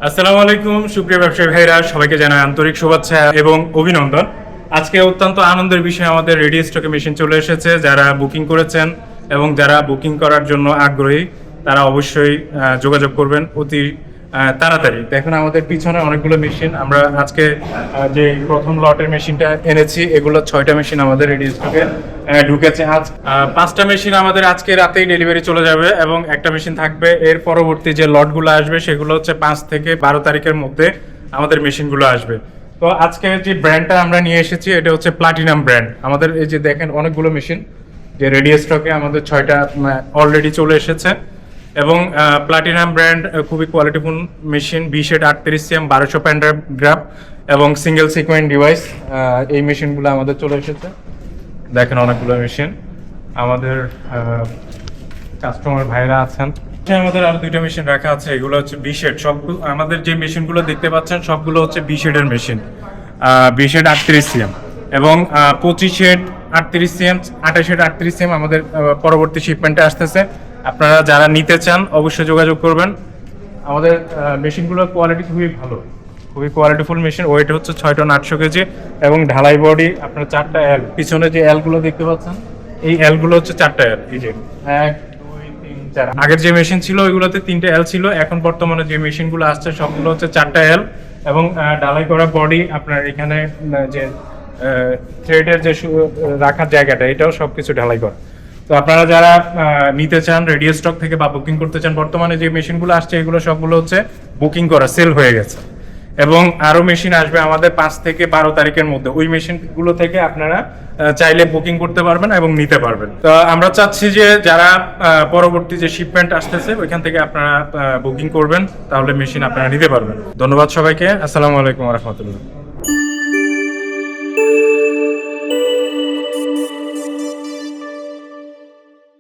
আসসালামু আলাইকুম সুপ্রিয় ব্যবসায়ী ভাইরা, সবাইকে জানাই আন্তরিক শুভেচ্ছা এবং অভিনন্দন। আজকে অত্যন্ত আনন্দের বিষয়, আমাদের রেডি স্টকে মেশিন চলে এসেছে। যারা বুকিং করেছেন এবং যারা বুকিং করার জন্য আগ্রহী তারা অবশ্যই যোগাযোগ করবেন অতি তাড়াতাড়ি। দেখুন আমাদের পিছনে অনেকগুলো মেশিন, আমরা আজকে যে প্রথম লটের মেশিনটা এনেছি, এগুলো 6টা মেশিন আমাদের রেডি স্টকে ঢুকেছে। আজ 5টা মেশিন আমাদের আজকে রাতেই ডেলিভারি চলে যাবে এবং একটা মেশিন থাকবে। এর পরবর্তী যে লটগুলো আসবে সেগুলো হচ্ছে 5 থেকে 12 তারিখের মধ্যে আমাদের মেশিনগুলো আসবে। তো আজকে যে ব্র্যান্ডটা আমরা নিয়ে এসেছি এটা হচ্ছে প্লাটিনাম ব্র্যান্ড। আমাদের এই যে দেখেন অনেকগুলো মেশিন যে রেডি স্টকে আমাদের 6টা অলরেডি চলে এসেছে এবং প্লাটিনাম ব্র্যান্ড খুবই কোয়ালিটিফুল মেশিন। বিশেড 38cm 1200 প্যান্ডাগ্রাফ এবং সিঙ্গেল সিকোয়েন্ট ডিভাইস, এই মেশিনগুলো আমাদের চলে এসেছে। দেখেন অনেকগুলো মেশিন আমাদের কাস্টমার ভাইরা আছেন। আমাদের আরো 2টা মেশিন রাখা আছে, এগুলো হচ্ছে বিশেড। সবগুলো আমাদের যে মেশিনগুলো দেখতে পাচ্ছেন সবগুলো হচ্ছে বিশেডের মেশিন। বিশেড 38cm এবং 25 38cm 28 38cm আমাদের পরবর্তী শিপমেন্টে আসতেছে। আপনারা যারা নিতে চান অবশ্যই যোগাযোগ করবেন। আমাদের মেশিনগুলোর কোয়ালিটি খুবই ভালো, খুবই কোয়ালিটিফুল মেশিন। ওয়েট হচ্ছে 6 টন 800 কেজি এবং ঢালাই বডি। আপনার 4টা এল, পিছনে যে এল গুলো দেখতে পাচ্ছেন এই এল গুলো হচ্ছে 4টা এল। এই যে 1 2 3 4, আগের যে মেশিন ছিল ওইগুলোতে 3টে এল ছিল, এখন বর্তমানে যে মেশিনগুলো আসছে সবগুলো হচ্ছে 4টা এল এবং ঢালাই করা বডি। আপনার এখানে যে থ্রেডের যে রাখার জায়গাটা এটাও সবকিছু ঢালাই করা। তো আপনারা যারা নিতে চান রেডি স্টক থেকে বা বুকিং করতে চান, বর্তমানে যে মেশিনগুলো আসছে এগুলো সবগুলো হচ্ছে বুকিং করা, সেল হয়ে গেছে এবং আরো মেশিন আসবে আমাদের 5 থেকে 12 তারিখের মধ্যে। ওই মেশিনগুলো থেকে আপনারা চাইলে বুকিং করতে পারবেন এবং নিতে পারবেন। তো আমরা চাচ্ছি যে যারা পরবর্তী যে শিপমেন্ট আসতেছে ওইখান থেকে আপনারা বুকিং করবেন, তাহলে মেশিন আপনারা নিতে পারবেন। ধন্যবাদ সবাইকে। আসসালামু আলাইকুম ওয়া রাহমাতুল্লাহ।